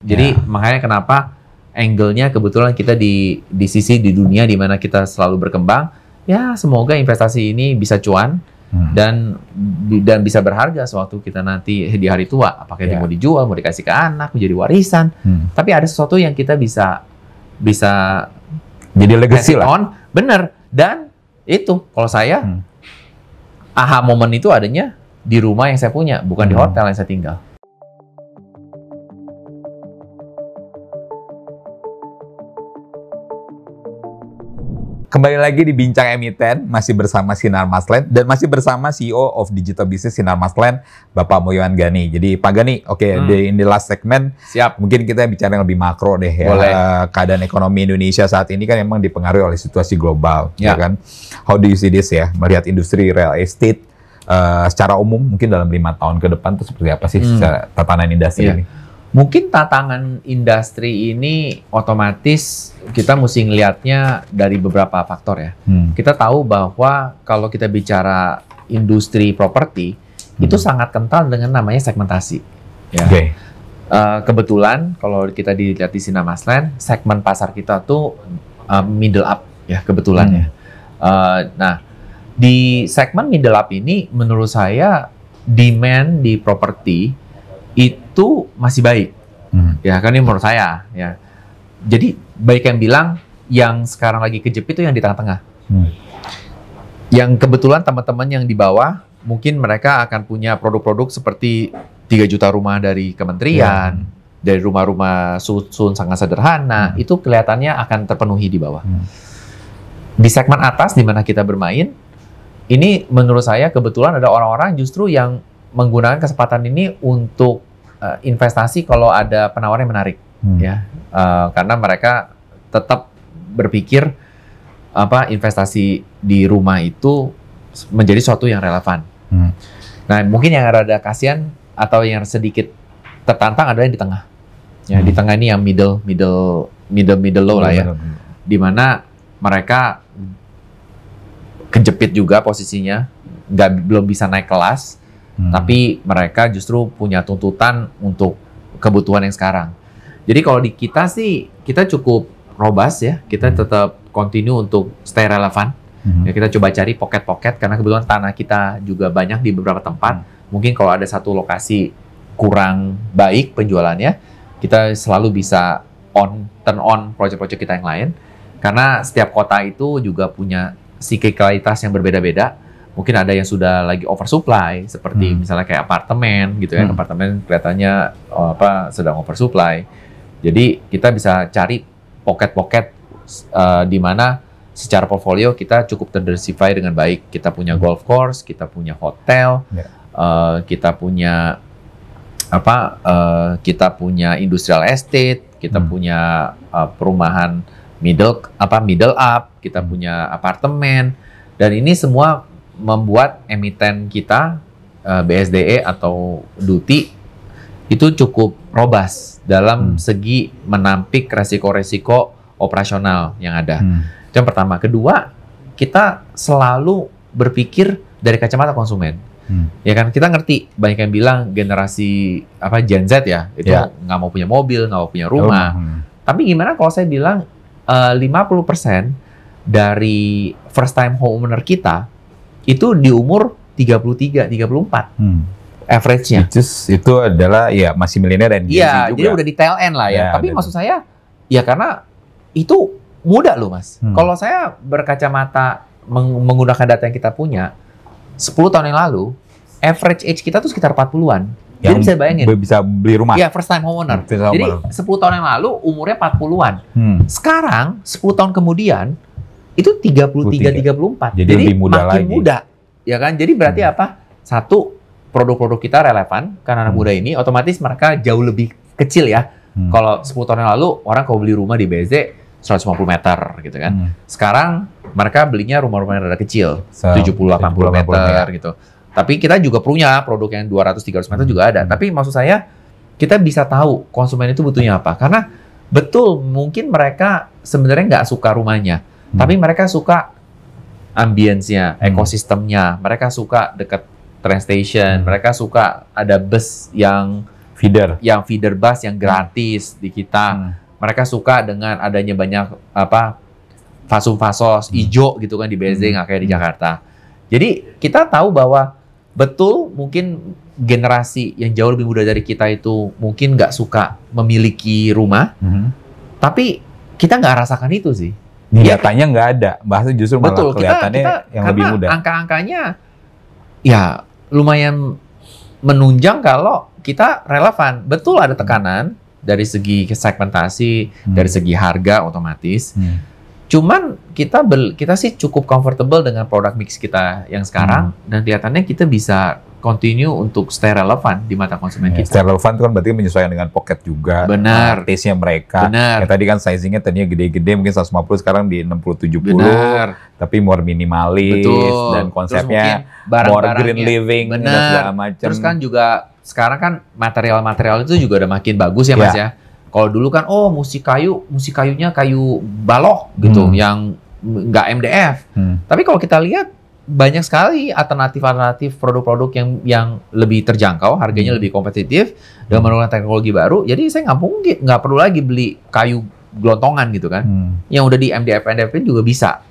Jadi makanya kenapa angle-nya kebetulan kita di sisi di dunia di mana kita selalu berkembang. Ya semoga investasi ini bisa cuan dan bisa berharga sewaktu kita nanti di hari tua. Apakah itu mau dijual, mau dikasih ke anak, menjadi warisan. Tapi ada sesuatu yang kita bisa jadi legacy lah. Bener. Dan itu kalau saya aha momen itu adanya di rumah yang saya punya, bukan di hotel yang saya tinggal. Kembali lagi di Bincang Emiten, masih bersama Sinar Maslen dan masih bersama CEO of Digital Business Sinar Maslen, Bapak Moyohan Gani. Jadi Pak Gani, in the last segment, siap. Mungkin kita bicara yang lebih makro deh ya. Boleh. Keadaan ekonomi Indonesia saat ini kan memang dipengaruhi oleh situasi global, ya kan? How do you see this ya? Melihat industri real estate secara umum, mungkin dalam 5 tahun ke depan itu seperti apa sih tatanan industri ini? Mungkin tantangan industri ini otomatis kita mesti ngelihatnya dari beberapa faktor ya. Kita tahu bahwa kalau kita bicara industri properti, itu sangat kental dengan namanya segmentasi. Ya. Kebetulan kalau kita dilihat di Sinar Maslen, segmen pasar kita tuh middle up ya kebetulan ya. Nah, di segmen middle up ini menurut saya demand di properti itu masih baik, ya kan ini menurut saya ya. Jadi baik yang bilang yang sekarang lagi kejepit itu yang di tengah-tengah. Yang kebetulan teman-teman yang di bawah mungkin mereka akan punya produk-produk seperti 3 juta rumah dari kementerian, dari rumah-rumah susun sangat sederhana, itu kelihatannya akan terpenuhi di bawah. Di segmen atas di mana kita bermain, ini menurut saya kebetulan ada orang-orang justru yang menggunakan kesempatan ini untuk investasi kalau ada penawaran yang menarik, ya, karena mereka tetap berpikir investasi di rumah itu menjadi sesuatu yang relevan. Nah, mungkin yang rada kasihan atau yang sedikit tertantang adalah yang di tengah, ya, di tengah ini yang middle low lah ya, di mana mereka kejepit juga posisinya, belum bisa naik kelas. Tapi mereka justru punya tuntutan untuk kebutuhan yang sekarang. Jadi kalau di kita sih, kita cukup robust ya. Kita tetap continue untuk stay relevan. Ya, kita coba cari pocket-pocket, karena kebetulan tanah kita juga banyak di beberapa tempat. Mungkin kalau ada satu lokasi kurang baik penjualannya, kita selalu bisa turn on project-project kita yang lain. Karena setiap kota itu juga punya siklikalitas yang berbeda-beda. Mungkin ada yang sudah lagi oversupply, seperti misalnya kayak apartemen gitu ya, apartemen kelihatannya sedang oversupply. Jadi kita bisa cari pocket-pocket di mana secara portfolio kita cukup terdiversify dengan baik. Kita punya golf course, kita punya hotel, kita punya kita punya industrial estate, kita punya perumahan middle up, kita punya apartemen, dan ini semua membuat emiten kita BSDE atau Duti itu cukup robust dalam segi menampik resiko-resiko operasional yang ada. Itu yang pertama. Kedua, kita selalu berpikir dari kacamata konsumen. Ya kan, kita ngerti banyak yang bilang generasi Gen Z ya, itu nggak mau punya mobil, nggak mau punya rumah. Tapi gimana kalau saya bilang 50% dari first time homeowner kita itu di umur 33, 34. Average-nya. Itu adalah ya masih milenial dan Gen Z juga. Jadi udah di tail end lah ya. Tapi maksud saya, ya karena itu muda loh Mas. Kalau saya berkacamata menggunakan data yang kita punya, 10 tahun yang lalu, average age kita tuh sekitar 40-an. Jadi bisa bayangin. Bisa beli rumah. Iya, first time homeowner. Jadi 10 tahun yang lalu umurnya 40-an. Sekarang 10 tahun kemudian itu 33, 34. Jadi lebih muda makin lagi. muda. Ya kan? Jadi berarti apa? Satu, produk-produk kita relevan karena anak muda ini, otomatis mereka jauh lebih kecil ya. Kalau 10 tahun yang lalu orang kalau beli rumah di BSD 150 meter gitu kan. Sekarang mereka belinya rumah-rumah yang rada kecil, 70-80 meter gitu. Tapi kita juga punya produk yang 200-300 meter juga ada. Tapi maksud saya, kita bisa tahu konsumen itu butuhnya apa. Karena betul mungkin mereka sebenarnya nggak suka rumahnya, tapi mereka suka ambience-nya, ekosistemnya. Mereka suka dekat train station, mereka suka ada bus yang yang feeder bus yang gratis di kita. Mereka suka dengan adanya banyak fasos hijau gitu kan di BSD, nggak kayak di Jakarta. Jadi kita tahu bahwa betul mungkin generasi yang jauh lebih muda dari kita itu mungkin nggak suka memiliki rumah, tapi kita nggak rasakan itu sih. Datanya nggak ada, bahasanya justru malah betul, kelihatannya kita yang lebih muda. Angka-angkanya ya lumayan menunjang kalau kita relevan. Betul ada tekanan dari segi segmentasi, dari segi harga otomatis. Cuman kita sih cukup comfortable dengan produk mix kita yang sekarang dan kelihatannya kita bisa continue untuk stay relevan di mata konsumen kita. Stay relevan itu kan berarti menyesuaikan dengan pocket juga. Benar. Taste-nya mereka. Benar. Ya, tadi kan sizingnya tadinya gede-gede mungkin 150 sekarang di 60-70. Benar. Tapi more minimalis. Betul. Dan konsepnya more green living. Benar. Dan segala macam. Terus kan juga sekarang kan material-material itu juga udah makin bagus ya Mas ya. Kalau dulu kan musik kayunya kayu balok gitu yang nggak MDF. Tapi kalau kita lihat banyak sekali alternatif produk-produk yang lebih terjangkau, harganya lebih kompetitif dengan menggunakan teknologi baru. Jadi saya nggak perlu lagi beli kayu gelontongan gitu kan. Yang udah di MDF juga bisa.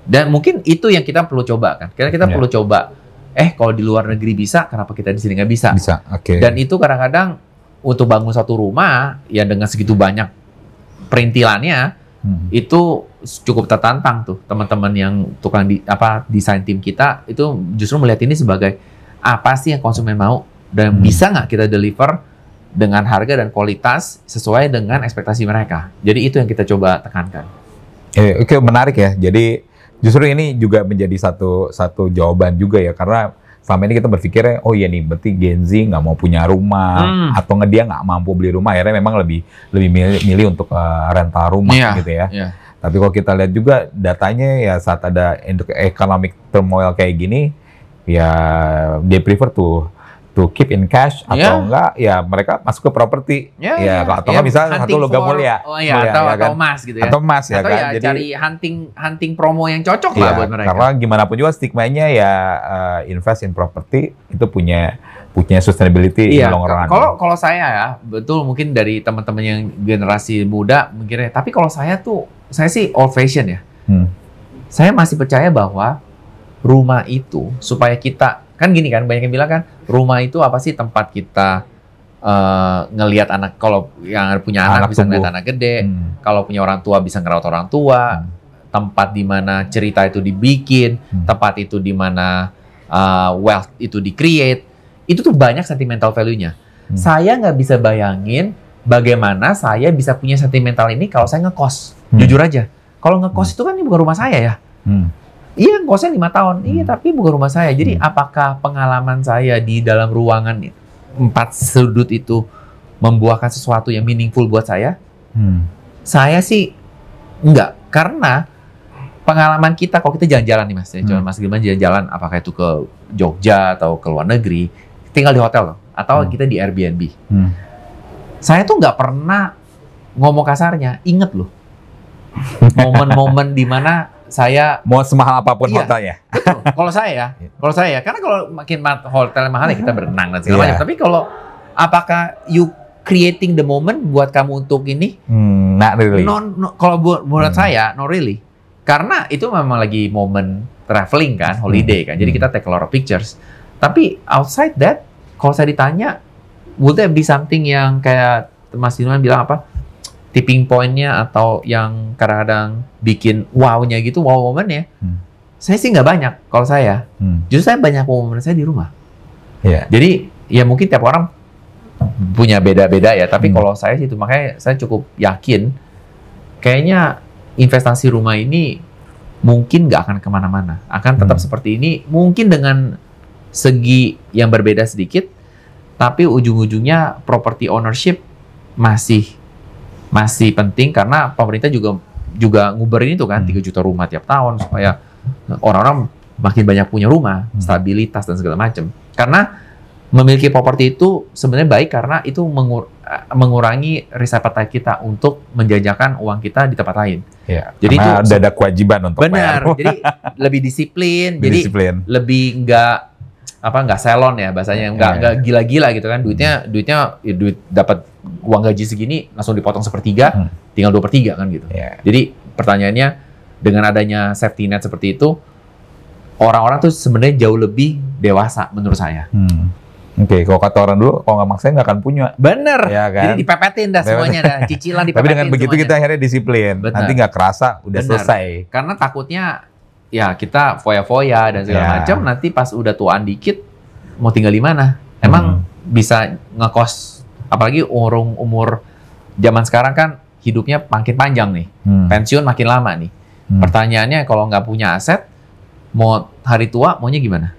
Dan mungkin itu yang kita perlu coba kan. Karena kita perlu coba. Kalau di luar negeri bisa, kenapa kita di sini nggak bisa? Bisa, oke. Dan itu kadang-kadang untuk bangun satu rumah ya dengan segitu banyak perintilannya itu cukup tertantang tuh teman-teman yang tukang desain tim kita itu justru melihat ini sebagai apa sih yang konsumen mau dan bisa nggak kita deliver dengan harga dan kualitas sesuai dengan ekspektasi mereka. Jadi itu yang kita coba tekankan. Oke, menarik ya. Jadi justru ini juga menjadi satu jawaban juga ya, karena selama ini kita berpikirnya, oh iya nih, berarti Gen Z nggak mau punya rumah, atau dia nggak mampu beli rumah, akhirnya memang lebih milih untuk rental rumah gitu ya. Tapi kalau kita lihat juga datanya ya saat ada economic turmoil kayak gini, ya they prefer to keep in cash atau enggak ya mereka masuk ke properti atau enggak misalnya satu logam mulia atau emas gitu ya, atau emas ya atau kan, ya jadi cari hunting promo yang cocok lah buat mereka, karena gimana pun juga stigmanya ya invest in property itu punya sustainability in long run. Kalau saya ya betul mungkin dari teman-teman yang generasi muda mikirnya, tapi kalau saya sih old fashion ya. Saya masih percaya bahwa rumah itu supaya kita kan gini kan, banyak yang bilang kan rumah itu apa sih, tempat kita ngelihat anak, kalau yang punya anak bisa ngelihat anak gede, kalau punya orang tua bisa ngerawat orang tua, tempat di mana cerita itu dibikin, tempat itu di mana wealth itu di-create, itu tuh banyak sentimental value-nya. Saya nggak bisa bayangin bagaimana saya bisa punya sentimental ini kalau saya ngekos. Jujur aja, kalau ngekos itu kan ini bukan rumah saya ya. Iya, kosnya 5 tahun. Iya, tapi bukan rumah saya. Jadi apakah pengalaman saya di dalam ruangan 4 sudut itu membuahkan sesuatu yang meaningful buat saya? Saya sih enggak. Karena pengalaman kita, kalau kita jalan-jalan nih Mas, Mas Gilman jalan-jalan, apakah itu ke Jogja atau ke luar negeri, tinggal di hotel loh, atau kita di Airbnb. Saya tuh nggak pernah ngomong kasarnya, inget loh. Momen-momen di mana saya mau semahal apapun hotelnya. Betul. Kalau saya, karena kalau makin hotel mahal ya kita berenang dan segala macam. Tapi kalau apakah you creating the moment buat kamu untuk ini? Not really. Kalau buat saya, not really. Karena itu memang lagi momen traveling kan, holiday kan. Jadi kita take a lot of pictures. Tapi outside that, kalau saya ditanya, would there be something yang kayak Mas Dilman bilang apa? Tipping point-nya atau yang kadang-kadang bikin wow-nya gitu, wow momennya, saya sih nggak banyak kalau saya. Justru saya banyak momen saya di rumah. Jadi ya mungkin tiap orang punya beda-beda ya, tapi kalau saya sih itu, makanya saya cukup yakin kayaknya investasi rumah ini mungkin nggak akan kemana-mana, akan tetap seperti ini, mungkin dengan segi yang berbeda sedikit, tapi ujung-ujungnya property ownership masih penting, karena pemerintah juga nguberin itu kan, 3 juta rumah tiap tahun supaya orang-orang makin banyak punya rumah, stabilitas dan segala macam. Karena memiliki properti itu sebenarnya baik karena itu mengurangi risk appetite kita untuk menjajakan uang kita di tempat lain. Jadi itu ada kewajiban untuk benar. Jadi lebih disiplin, jadi lebih nggak nggak salon ya bahasanya, nggak gila-gila gitu kan, duitnya ya duit dapat uang gaji segini langsung dipotong 1/3, tinggal 2/3 kan gitu. Jadi pertanyaannya, dengan adanya safety net seperti itu, orang-orang tuh sebenarnya jauh lebih dewasa menurut saya. Oke, kalau kata orang dulu, kalau nggak maksain nggak akan punya. Bener, ya kan? Jadi dipepetin dah semuanya, dah cicilan dipepetin. Tapi dengan begitu semuanya. Kita akhirnya disiplin, nanti nggak kerasa udah selesai. Karena takutnya ya kita foya-foya dan segala macam, nanti pas udah tuaan dikit mau tinggal di mana? Emang bisa ngekos, apalagi umur zaman sekarang kan hidupnya makin panjang nih, pensiun makin lama nih. Pertanyaannya kalau nggak punya aset, mau hari tua maunya gimana?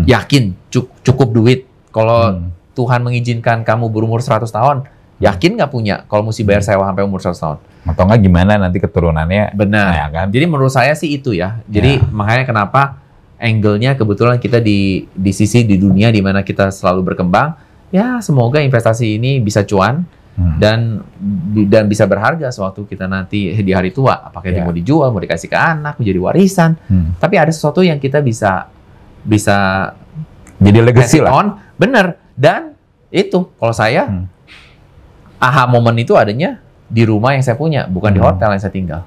Yakin cukup duit? Kalau Tuhan mengizinkan kamu berumur 100 tahun, yakin nggak punya kalau mesti bayar sewa sampai umur 100 tahun? Atau nggak gimana nanti keturunannya? Benar. Ya kan? Jadi menurut saya sih itu ya. Jadi makanya kenapa angle-nya kebetulan kita di sisi di dunia di mana kita selalu berkembang, ya semoga investasi ini bisa cuan dan bisa berharga sewaktu kita nanti di hari tua. Apakah dia mau dijual, mau dikasih ke anak, menjadi warisan. Tapi ada sesuatu yang kita bisa jadi legacy lah. Bener. Dan itu kalau saya aha momen itu adanya di rumah yang saya punya, bukan di hotel yang saya tinggal.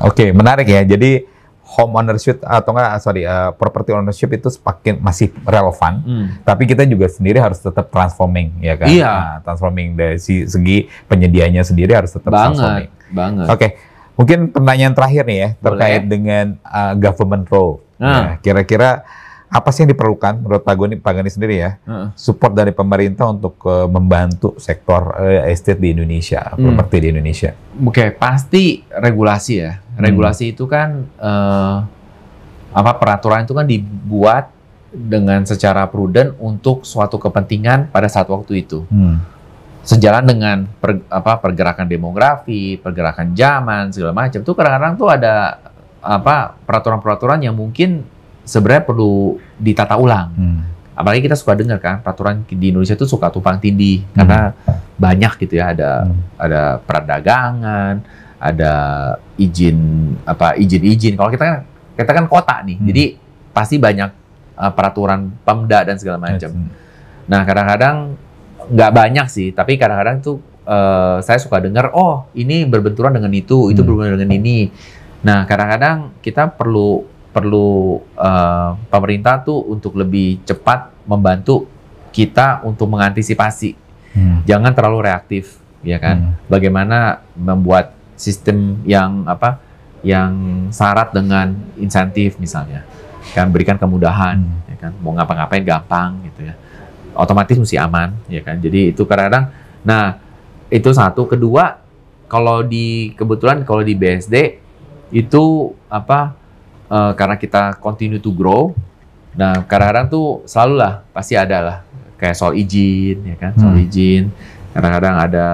Oke, menarik ya. Jadi home ownership atau property ownership itu masih relevan. Tapi kita juga sendiri harus tetap transforming, ya kan? Iya. Nah, transforming dari segi penyediaannya sendiri harus tetap transforming. Banget. Oke, mungkin pertanyaan terakhir nih ya terkait dengan government role. Ya, kira-kira apa sih yang diperlukan menurut Pak Gani sendiri ya, support dari pemerintah untuk membantu sektor estate di Indonesia, properti di Indonesia? Oke, pasti regulasi ya. Regulasi itu kan peraturan itu kan dibuat dengan secara prudent untuk suatu kepentingan pada saat waktu itu. Sejalan dengan pergerakan demografi, pergerakan zaman segala macam. Tuh kadang-kadang tuh ada peraturan-peraturan yang mungkin sebenarnya perlu ditata ulang. Apalagi kita suka dengar kan peraturan di Indonesia itu suka tumpang tindih karena banyak gitu ya, ada perdagangan, ada izin. Kalau kita kan kota nih, jadi pasti banyak peraturan Pemda dan segala macam. Nah kadang-kadang nggak banyak sih, tapi kadang-kadang tuh saya suka dengar, oh ini berbenturan dengan itu berbenturan dengan ini. Nah kadang-kadang kita perlu pemerintah tuh untuk lebih cepat membantu kita untuk mengantisipasi. Jangan terlalu reaktif, ya kan? Bagaimana membuat sistem yang syarat dengan insentif misalnya, kan berikan kemudahan, ya kan? Mau ngapa-ngapain gampang gitu ya. Otomatis mesti aman, ya kan? Jadi itu kadang-kadang. Nah itu satu. Kedua, kebetulan kalau di BSD itu karena kita continue to grow, nah kadang-kadang tuh selalu lah pasti ada lah kayak soal izin, ya kan, soal izin. Kadang-kadang ada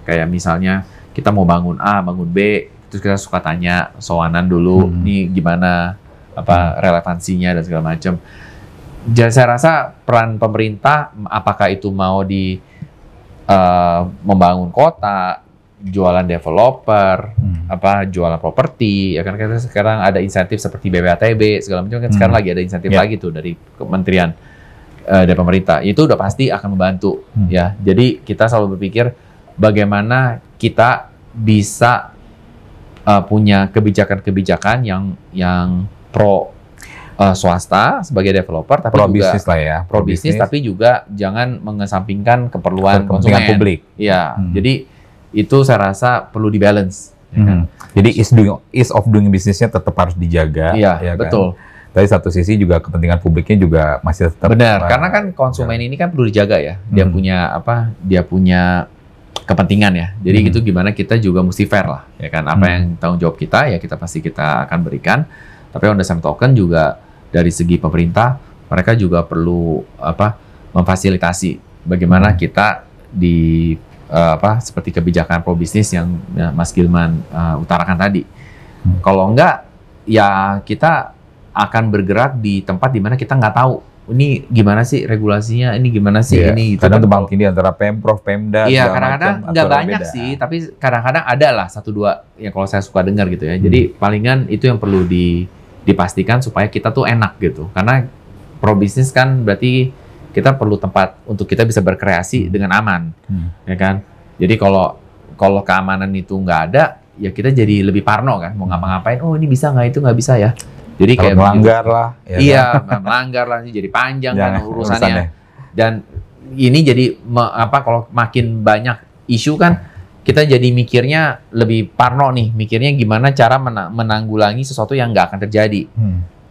kayak misalnya kita mau bangun A, bangun B, terus kita suka tanya soanan dulu, nih gimana relevansinya dan segala macam. Jadi saya rasa peran pemerintah, apakah itu mau di membangun kota, jualan developer, jualan properti, ya kan sekarang ada insentif seperti BPATB segala macam kan sekarang lagi ada insentif lagi tuh dari kementerian dari pemerintah, itu udah pasti akan membantu ya. Jadi kita selalu berpikir bagaimana kita bisa punya kebijakan-kebijakan yang pro swasta sebagai developer, tapi pro juga bisnis lah ya, pro bisnis, tapi juga jangan mengesampingkan keperluan konsumen publik. Ya, jadi itu saya rasa perlu dibalance. Ya kan? Jadi ease of doing bisnisnya tetap harus dijaga. Iya, ya kan? betul. Tapi satu sisi juga kepentingan publiknya juga masih tetap. Benar, karena kan konsumen ini kan perlu dijaga ya. Dia punya kepentingan ya. Jadi itu gimana kita juga mesti fair lah, ya kan. Apa yang tanggung jawab kita ya kita akan berikan. Tapi on the same token juga dari segi pemerintah mereka juga perlu memfasilitasi bagaimana kita seperti kebijakan pro bisnis yang Mas Gilman utarakan tadi. Kalau enggak, ya kita akan bergerak di tempat di mana kita nggak tahu ini gimana sih regulasinya, ini gimana sih ini. Kadang tumpang tindih antara Pemprov, Pemda. Iya, kadang-kadang nggak banyak sih, tapi kadang-kadang ada lah 1-2 yang kalau saya suka dengar gitu ya. Jadi palingan itu yang perlu dipastikan supaya kita tuh enak gitu. Karena pro bisnis kan berarti kita perlu tempat untuk kita bisa berkreasi dengan aman, ya kan? Jadi kalau keamanan itu nggak ada, ya kita jadi lebih parno kan, mau ngapa-ngapain, oh ini bisa nggak, itu nggak bisa ya. Jadi kalau kayak melanggar lah. Ya iya, melanggar lah, jadi panjang kan urusannya. Dan ini jadi kalau makin banyak isu kan, kita jadi mikirnya lebih parno nih, mikirnya gimana cara menanggulangi sesuatu yang nggak akan terjadi.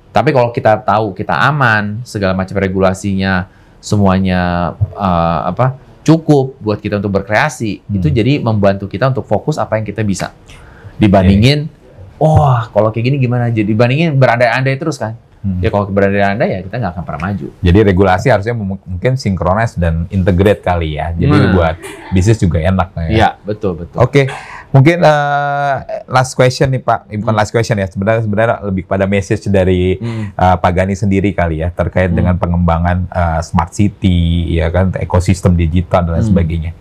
Tapi kalau kita tahu kita aman, segala macam regulasinya semuanya cukup buat kita untuk berkreasi, itu jadi membantu kita untuk fokus apa yang kita bisa. Dibandingin, kalau kayak gini gimana? Jadi dibandingin berandai-andai terus kan. Ya kalau berandai-andai ya kita nggak akan pernah maju. Jadi regulasi harusnya mungkin sinkronis dan integrate kali ya. Jadi buat bisnis juga enak ya. Iya, betul. Oke. Mungkin last question nih Pak, bukan last question ya, sebenarnya lebih pada message dari Pak Gani sendiri kali ya, terkait dengan pengembangan smart city, ya kan, ekosistem digital dan lain sebagainya.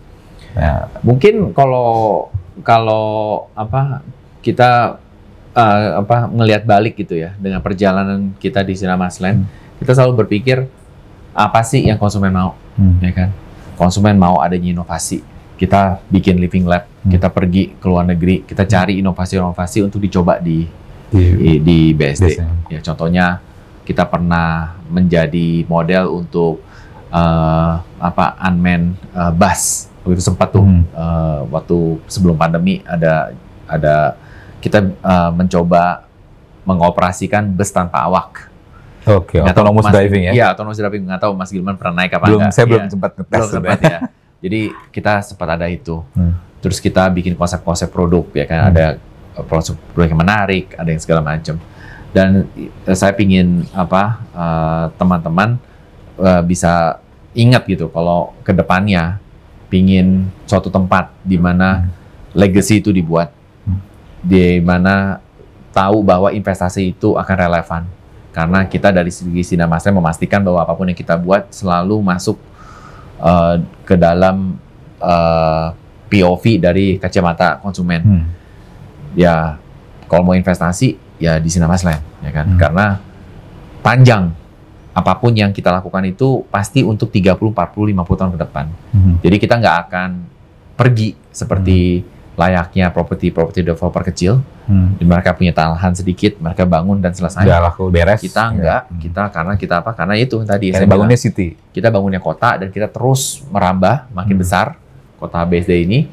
Nah, mungkin kalau kita ngelihat balik gitu ya, dengan perjalanan kita di Sinarmasland, kita selalu berpikir apa sih yang konsumen mau, ya kan? Konsumen mau adanya inovasi. Kita bikin living lab, kita pergi ke luar negeri, kita cari inovasi-inovasi untuk dicoba di BSD. Ya, contohnya kita pernah menjadi model untuk unmanned bus. Itu sempat tuh waktu sebelum pandemi ada kita mencoba mengoperasikan bus tanpa awak. Oke, autonomous driving ya? Iya, autonomous driving. Nggak tahu Mas Gilman pernah naik apa enggak? Saya belum sempat ngetes. Belum sempat ya. Jadi kita sempat ada itu. Terus kita bikin konsep-konsep produk, ya kan, ada produk yang menarik, ada yang segala macam. Dan saya pingin teman-teman bisa ingat gitu, kalau ke depannya pingin suatu tempat di mana legacy itu dibuat, di mana tahu bahwa investasi itu akan relevan. Karena kita dari segi Sinarmasland memastikan bahwa apapun yang kita buat selalu masuk ke dalam POV dari kacamata konsumen. Ya, kalau mau investasi ya di Sinarmasland, ya kan? Karena panjang, apapun yang kita lakukan itu pasti untuk 30, 40, 50 tahun ke depan. Jadi kita nggak akan pergi seperti layaknya properti developer kecil. Mereka punya lahan sedikit, mereka bangun dan selesai. Udah laku beres. Kita enggak, karena kita Karena itu tadi saya bangunnya city. Kita bangunnya kota dan kita terus merambah makin besar kota BSD ini,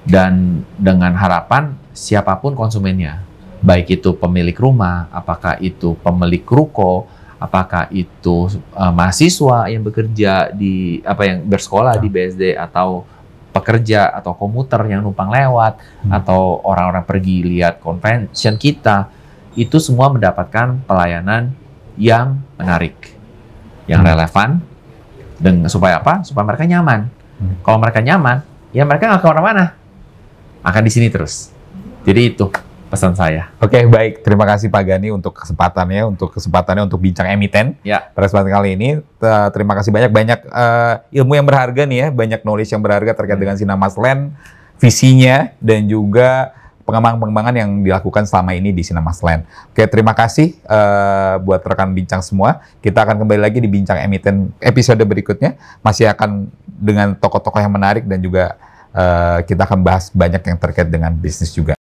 dan dengan harapan siapapun konsumennya, baik itu pemilik rumah, apakah itu pemilik ruko, apakah itu mahasiswa yang bekerja yang bersekolah di BSD, atau pekerja atau komuter yang numpang lewat, atau orang-orang pergi lihat convention kita, itu semua mendapatkan pelayanan yang menarik, yang relevan, dan supaya mereka nyaman. Kalau mereka nyaman, ya mereka nggak kemana-mana, akan di sini terus. Jadi itu pesan saya. Oke, baik. Terima kasih Pak Gani untuk kesempatannya untuk bincang emiten. Ya. Pada kesempatan kali ini, terima kasih banyak ilmu yang berharga nih ya, banyak knowledge yang berharga terkait dengan Sinarmasland, visinya, dan juga pengembangan yang dilakukan selama ini di Sinarmasland. Oke, terima kasih buat rekan bincang semua. Kita akan kembali lagi di bincang emiten episode berikutnya. Masih akan dengan tokoh-tokoh yang menarik, dan juga kita akan bahas banyak yang terkait dengan bisnis juga.